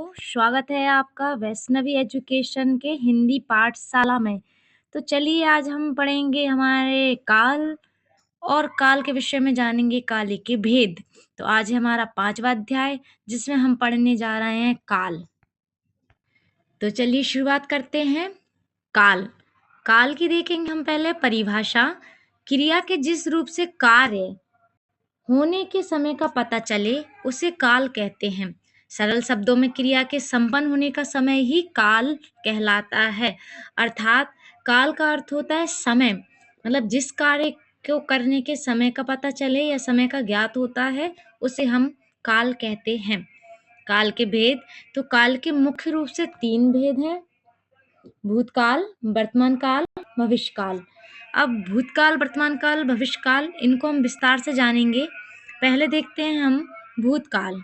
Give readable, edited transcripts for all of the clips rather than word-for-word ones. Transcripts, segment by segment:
स्वागत है आपका वैष्णवी एजुकेशन के हिंदी पाठशाला में। तो चलिए आज हम पढ़ेंगे हमारे काल और काल के विषय में जानेंगे काले के भेद। तो आज है हमारा 5वां अध्याय जिसमें हम पढ़ने जा रहे हैं काल। तो चलिए शुरुआत करते हैं। काल काल की देखेंगे हम पहले परिभाषा। क्रिया के जिस रूप से कार्य होने के समय का पता चले उसे काल कहते हैं। सरल शब्दों में क्रिया के संपन्न होने का समय ही काल कहलाता है। अर्थात काल का अर्थ होता है समय, मतलब जिस कार्य को करने के समय का पता चले या समय का ज्ञात होता है उसे हम काल कहते हैं। काल के भेद, तो काल के मुख्य रूप से 3 भेद हैं: भूतकाल, वर्तमान काल, भविष्य काल। अब भूतकाल, वर्तमान काल, भविष्य काल, इनको हम विस्तार से जानेंगे। पहले देखते हैं हम भूतकाल।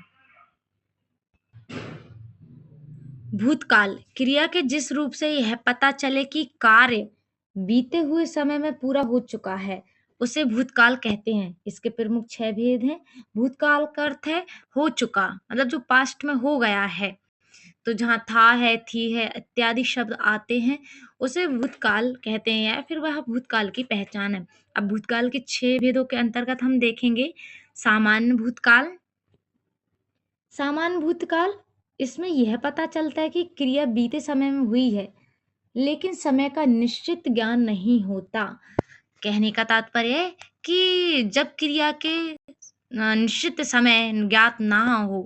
भूतकाल क्रिया के जिस रूप से यह पता चले कि कार्य बीते हुए समय में पूरा हो चुका है उसे भूतकाल कहते हैं। इसके प्रमुख 6 भेद हैं। भूतकाल का अर्थ है हो चुका, मतलब जो पास्ट में हो गया है। तो जहाँ था है, थी है इत्यादि शब्द आते हैं उसे भूतकाल कहते हैं या फिर वह भूतकाल की पहचान है। अब भूतकाल के 6 भेदों के अंतर्गत हम देखेंगे सामान्य भूतकाल। सामान्य भूतकाल, इसमें यह पता चलता है कि क्रिया बीते समय में हुई है लेकिन समय का निश्चित ज्ञान नहीं होता। कहने का तात्पर्य है कि जब क्रिया के निश्चित समय ज्ञात ना हो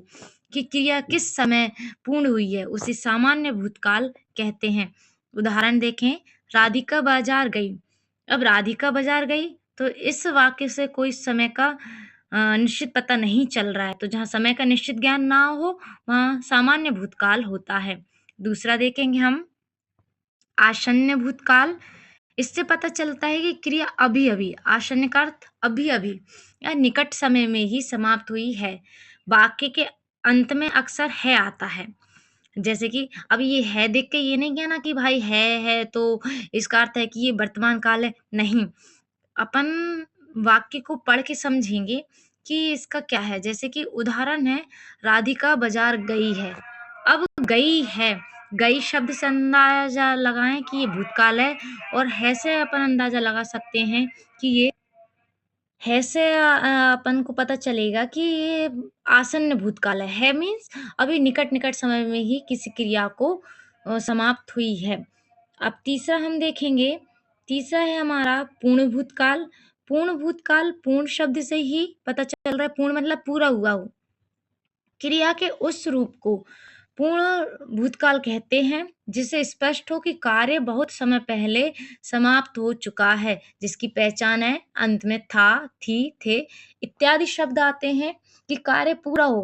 कि क्रिया किस समय पूर्ण हुई है उसे सामान्य भूतकाल कहते हैं। उदाहरण देखें, राधिका बाजार गई। अब राधिका बाजार गई तो इस वाक्य से कोई समय का निश्चित पता नहीं चल रहा है। तो जहाँ समय का निश्चित ज्ञान ना हो वहाँ सामान्य भूतकाल होता है। दूसरा देखेंगे हम आसन्न भूतकाल। इससे पता चलता है कि क्रिया अभी अभी, आसन्न का अर्थ अभी अभी या निकट समय में ही समाप्त हुई है। वाक्य के अंत में अक्सर है आता है। जैसे कि अब ये है देख के ये नहीं कहना कि भाई है तो इसका अर्थ है कि ये वर्तमान काल है, नहीं। अपन वाक्य को पढ़ के समझेंगे कि इसका क्या है। जैसे कि उदाहरण है, राधिका बाजार गई है। अब गई है, गई शब्द से अंदाजा लगाएं कि ये भूतकाल है और है से अपन अंदाजा लगा सकते हैं कि ये है से अपन को पता चलेगा कि ये आसन्न भूतकाल है मीन्स अभी निकट निकट समय में ही किसी क्रिया को समाप्त हुई है। अब तीसरा हम देखेंगे, तीसरा है हमारा पूर्ण भूतकाल। पूर्ण भूतकाल पूर्ण शब्द से ही पता चल रहा है, पूर्ण मतलब पूरा हुआ हो। क्रिया के उस रूप को पूर्ण भूतकाल कहते हैं जिसे स्पष्ट हो कि कार्य बहुत समय पहले समाप्त हो चुका है, जिसकी पहचान है अंत में था, थी, थे इत्यादि शब्द आते हैं कि कार्य पूरा हो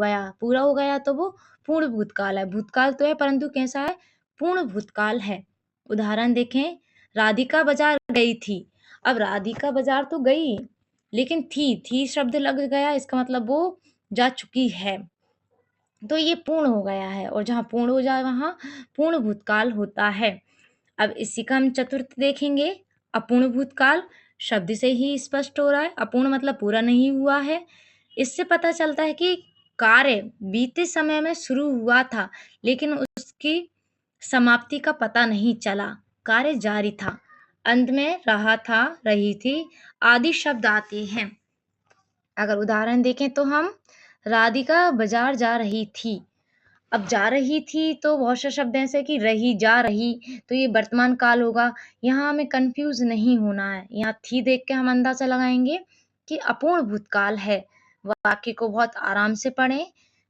गया तो वो पूर्ण भूतकाल है। भूतकाल तो है परंतु कैसा है, पूर्ण भूतकाल है। उदाहरण देखें, राधिका बाजार गई थी। अब राधिका बाजार तो गई लेकिन थी शब्द लग गया, इसका मतलब वो जा चुकी है, तो ये पूर्ण हो गया है। और जहाँ पूर्ण हो जाए वहाँ पूर्ण भूतकाल होता है। अब इसी का हम चतुर्थ देखेंगे, अपूर्ण भूतकाल। शब्द से ही स्पष्ट हो रहा है, अपूर्ण मतलब पूरा नहीं हुआ है। इससे पता चलता है कि कार्य बीते समय में शुरू हुआ था लेकिन उसकी समाप्ति का पता नहीं चला, कार्य जारी था। अंत में रहा था, रही थी आदि शब्द आते हैं। अगर उदाहरण देखें तो हम राधिका बाजार जा रही थी। अब जा रही थी तो बहुत से शब्द ऐसे कि रही, जा रही, तो ये वर्तमान काल होगा। यहाँ हमें कंफ्यूज नहीं होना है। यहाँ थी देख के हम अंदाजा लगाएंगे कि अपूर्ण भूतकाल है। वाक्य को बहुत आराम से पढ़ें।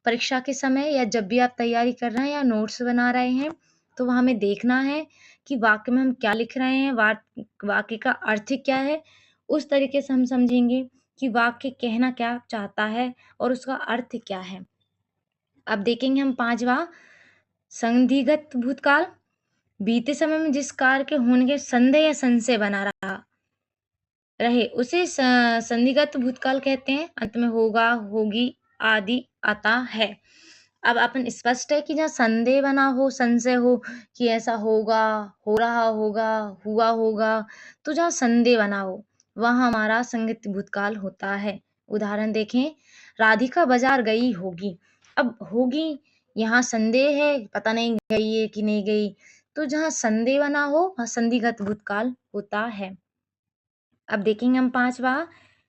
परीक्षा के समय या जब भी आप तैयारी कर रहे हैं या नोट्स बना रहे हैं तो वहाँ हमें देखना है कि वाक्य में हम क्या लिख रहे हैं, वाक्य का अर्थ क्या है। उस तरीके से हम समझेंगे कि वाक्य कहना क्या चाहता है और उसका अर्थ क्या है। अब देखेंगे हम 5वां संधिगत भूतकाल। बीते समय में जिस कार्य के होने के संदेह या संशय बना रहे उसे संधिगत भूतकाल कहते हैं। अंत में होगा, होगी आदि आता है। अब अपन स्पष्ट है कि जहाँ संदेह बना हो, संशय हो कि ऐसा होगा, हो रहा होगा, हुआ होगा, तो जहाँ संदेह बना हो वहाँ हमारा संगत भूतकाल होता है। उदाहरण देखें, राधिका बाजार गई होगी। अब होगी यहाँ संदेह है, पता नहीं गई है कि नहीं गई। तो जहाँ संदेह बना हो वहाँ संदिग्ध भूतकाल होता है। अब देखेंगे हम 5वां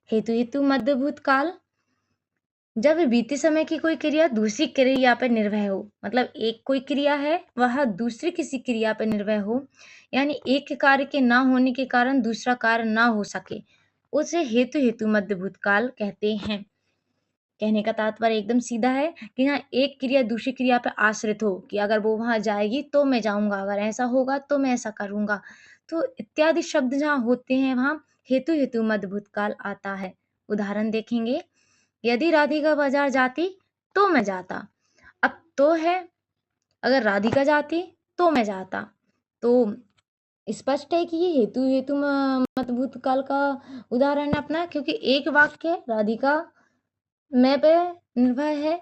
हेतु मध्य भूतकाल। जब बीते समय की कोई क्रिया दूसरी क्रिया पर निर्भर हो, मतलब एक कोई क्रिया है वह दूसरी किसी क्रिया पर निर्भर हो, यानी एक कार्य के ना होने के कारण दूसरा कार्य ना हो सके, उसे हेतु मध्य भूतकाल कहते हैं। कहने का तात्पर्य एकदम सीधा है कि यहाँ एक क्रिया दूसरी क्रिया पर आश्रित हो कि अगर वो वहां जाएगी तो मैं जाऊंगा, अगर ऐसा होगा तो मैं ऐसा करूंगा। तो इत्यादि शब्द जहाँ होते हैं वहां हेतु मध्य भूतकाल आता है। उदाहरण देखेंगे, यदि राधिका बाजार जाती तो मैं जाता। अब तो है, अगर राधिका जाती तो मैं जाता। तो स्पष्ट है कि ये हेतु मत भूतकाल का उदाहरण है अपना, क्योंकि एक वाक्य राधिका मैं पे निर्भर है,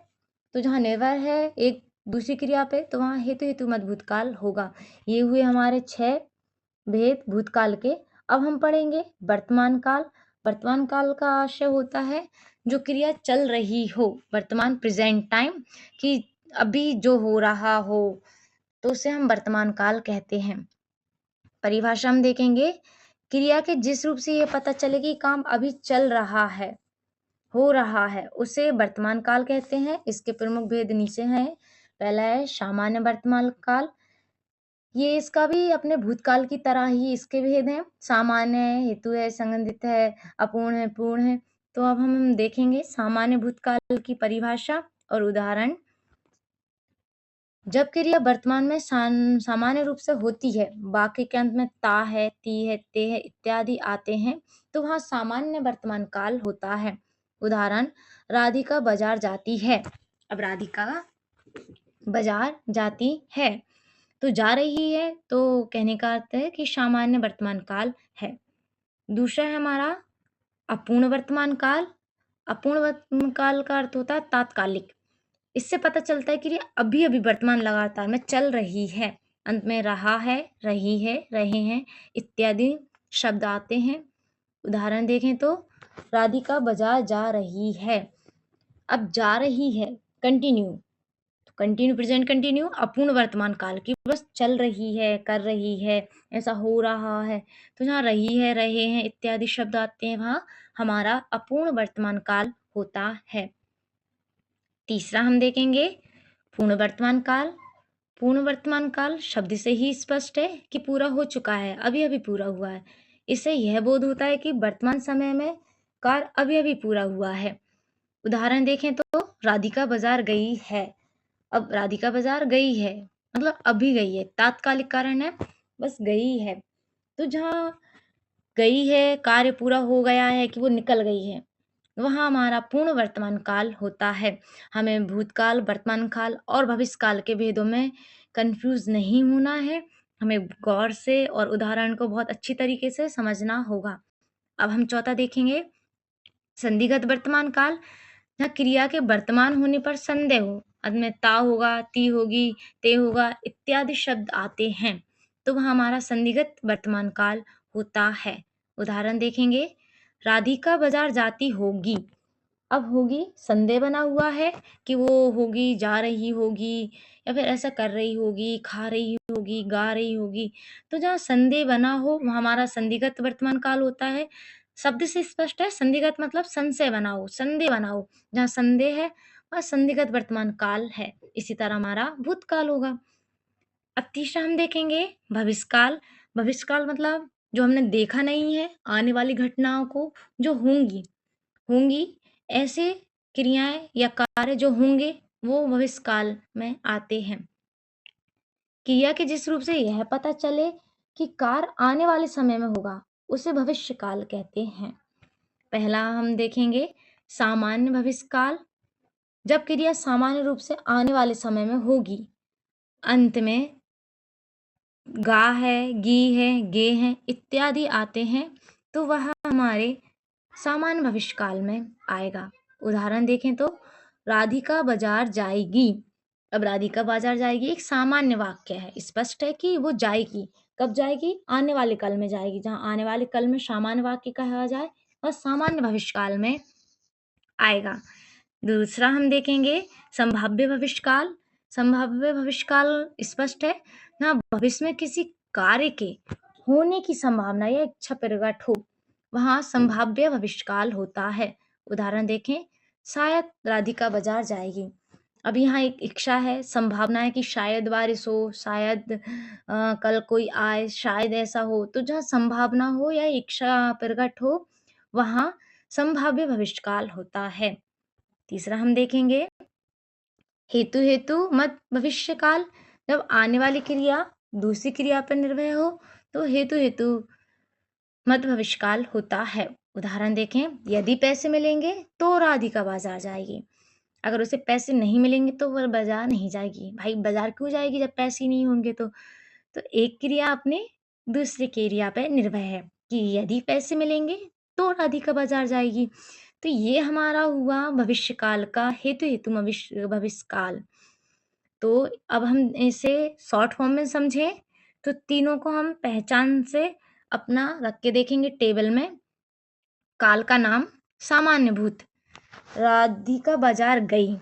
तो जहाँ निर्भर है एक दूसरी क्रिया पे तो वहाँ हेतु मत भूतकाल होगा। ये हुए हमारे 6 भेद भूतकाल के। अब हम पढ़ेंगे वर्तमान काल। वर्तमान काल का आशय होता है जो क्रिया चल रही हो, वर्तमान प्रेजेंट टाइम, कि अभी जो हो रहा हो, तो उसे हम वर्तमान काल कहते हैं। परिभाषा हम देखेंगे, क्रिया के जिस रूप से ये पता चले कि काम अभी चल रहा है, हो रहा है, उसे वर्तमान काल कहते हैं। इसके प्रमुख भेद नीचे हैं। पहला है सामान्य वर्तमान काल। ये इसका भी अपने भूतकाल की तरह ही इसके भेद हैं। सामान्य है, हेतु है, संबंधित है, अपूर्ण है, पूर्ण है। तो अब हम देखेंगे सामान्य भूतकाल की परिभाषा और उदाहरण। जब क्रिया वर्तमान में सामान्य रूप से होती है, वाक्य के अंत में ता है, ती है, ते है इत्यादि आते हैं, तो वहां सामान्य वर्तमान काल होता है। उदाहरण, राधिका बाजार जाती है। अब राधिका बाजार जाती है, तो जा रही है, तो कहने का अर्थ है कि सामान्य वर्तमान काल है। दूसरा है हमारा अपूर्ण वर्तमान काल। अपूर्ण वर्तमान काल का अर्थ होता है तात्कालिक। इससे पता चलता है कि ये अभी अभी वर्तमान लगातार में चल रही है। अंत में रहा है, रही है, रहे हैं इत्यादि शब्द आते हैं। उदाहरण देखें तो राधिका बाजार जा रही है। अब जा रही है कंटिन्यू, तो कंटिन्यू प्रेजेंट कंटिन्यू अपूर्ण वर्तमान काल की, बस चल रही है, कर रही है, ऐसा हो रहा है। तो जहाँ रही है, रहे हैं इत्यादि शब्द आते हैं वहां हमारा अपूर्ण वर्तमान काल होता है। तीसरा हम देखेंगे पूर्ण वर्तमान काल। पूर्ण वर्तमान काल शब्द से ही स्पष्ट है कि पूरा हो चुका है, अभी अभी पूरा हुआ है। इससे यह बोध होता है कि वर्तमान समय में कार्य अभी अभी पूरा हुआ है। उदाहरण देखें तो राधिका बाजार गई है। अब राधिका बाजार गई है मतलब अभी गई है, तात्कालिक कारण है, बस गई है। तो जहाँ गई है, कार्य पूरा हो गया है कि वो निकल गई है, वहाँ हमारा पूर्ण वर्तमान काल होता है। हमें भूतकाल, वर्तमान काल और भविष्य काल के भेदों में कंफ्यूज नहीं होना है। हमें गौर से और उदाहरण को बहुत अच्छी तरीके से समझना होगा। अब हम चौथा देखेंगे संदिग्ध वर्तमान काल। जहाँ क्रिया के वर्तमान होने पर संदेह हो, अंत में ता होगा, ती होगी, ते होगा इत्यादि शब्द आते हैं, तो वह हमारा संदिग्ध वर्तमान काल होता है। उदाहरण देखेंगे, राधिका बाजार जाती होगी। अब होगी संदेह बना हुआ है कि वो होगी, जा रही होगी, या फिर ऐसा कर रही होगी, खा रही होगी, गा रही होगी। तो जहाँ संदेह बना हो वह हमारा संदिग्ध वर्तमान काल होता है। शब्द से स्पष्ट है, संदिग्ध मतलब संशय बना हो, संदेह बना हो। जहाँ संदेह है वह संदिग्ध वर्तमान काल है। इसी तरह हमारा भूतकाल होगा। अब तीसरा हम देखेंगे भविष्य काल। भविष्य काल मतलब जो हमने देखा नहीं है, आने वाली घटनाओं को जो होंगी ऐसे क्रियाएं या कार्य जो होंगे वो भविष्य काल में आते हैं। क्रिया के जिस रूप से यह पता चले कि कार्य आने वाले समय में होगा, उसे भविष्य काल कहते हैं। पहला हम देखेंगे सामान्य भविष्य काल। जब क्रिया सामान्य रूप से आने वाले समय में होगी, अंत में गा है, गी है, गे हैं इत्यादि आते हैं, तो वह हमारे सामान्य भविष्य काल में आएगा। उदाहरण देखें तो राधिका बाजार जाएगी। अब राधिका बाजार जाएगी एक सामान्य वाक्य है, स्पष्ट है कि वो जाएगी। कब जाएगी? आने वाले काल में जाएगी। जहाँ आने वाले काल में सामान्य वाक्य कहा जाए वह सामान्य भविष्य काल में आएगा। दूसरा हम देखेंगे संभाव्य भविष्य काल। संभाव्य भविष्यकाल स्पष्ट है, जहाँ भविष्य में किसी कार्य के होने की संभावना या इच्छा प्रकट हो, वहाँ संभाव्य भविष्यकाल होता है। उदाहरण देखें, शायद राधिका बाजार जाएगी। अब यहाँ एक इच्छा है, संभावना है कि शायद बारिश हो, शायद कल कोई आए, शायद ऐसा हो। तो जहाँ संभावना हो या इच्छा प्रकट हो, वहाँ संभाव्य भविष्यकाल होता है। तीसरा हम देखेंगे, हेतु हेतु मत भविष्यकाल। जब आने वाली क्रिया दूसरी क्रिया पर निर्भर हो, तो हेतु हेतु मत भविष्यकाल होता है। उदाहरण देखें, यदि पैसे मिलेंगे तो राधिका बाजार जाएगी। अगर उसे पैसे नहीं मिलेंगे तो वह बाजार नहीं जाएगी। भाई बाजार क्यों जाएगी जब पैसे ही नहीं होंगे तो? तो एक क्रिया अपने दूसरी क्रिया पे निर्भर है कि यदि पैसे मिलेंगे तो राधिका बाजार जाएगी। तो ये हमारा हुआ भविष्यकाल का हेतु हेतु भविष्यकाल। तो अब हम इसे शॉर्ट फॉर्म में समझें, तो तीनों को हम पहचान से अपना रख के देखेंगे टेबल में। काल का नाम सामान्य भूत, राधिका बाजार गई।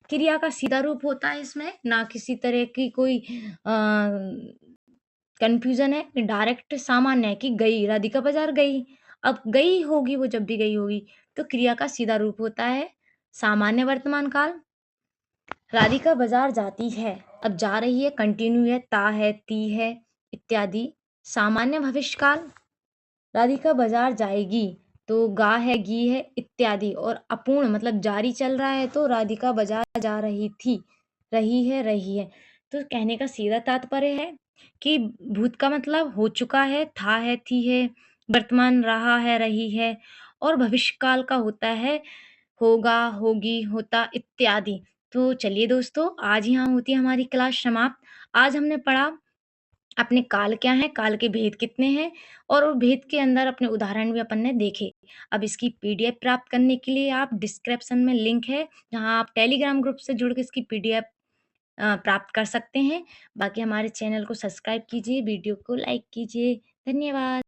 क्रिया का सीधा रूप होता है इसमें, ना किसी तरह की कोई कंफ्यूजन है, डायरेक्ट सामान्य है कि गई, राधिका बाजार गई। अब गई होगी वो, जब भी गई होगी, तो क्रिया का सीधा रूप होता है सामान्य वर्तमान काल। राधिका बाजार जाती है, अब जा रही है कंटिन्यू है, ता है, ती है इत्यादि सामान्य भविष्यकाल। राधिका बाजार जाएगी तो गा है, गी है इत्यादि, और अपूर्ण मतलब जारी चल रहा है, तो राधिका बाजार जा रही थी, रही है, रही है। तो कहने का सीधा तात्पर्य है कि भूत का मतलब हो चुका है, था है, थी है, वर्तमान रहा है, रही है, और भविष्यकाल का होता है होगा, होगी, होता इत्यादि। तो चलिए दोस्तों, आज यहाँ होती है हमारी क्लास समाप्त। आज हमने पढ़ा अपने काल क्या है, काल के भेद कितने हैं, और वो भेद के अंदर अपने उदाहरण भी अपन ने देखे। अब इसकी पीडीएफ प्राप्त करने के लिए आप डिस्क्रिप्शन में लिंक है, जहाँ आप टेलीग्राम ग्रुप से जुड़ के इसकी पीडीएफ प्राप्त कर सकते हैं। बाकी हमारे चैनल को सब्सक्राइब कीजिए, वीडियो को लाइक कीजिए। धन्यवाद।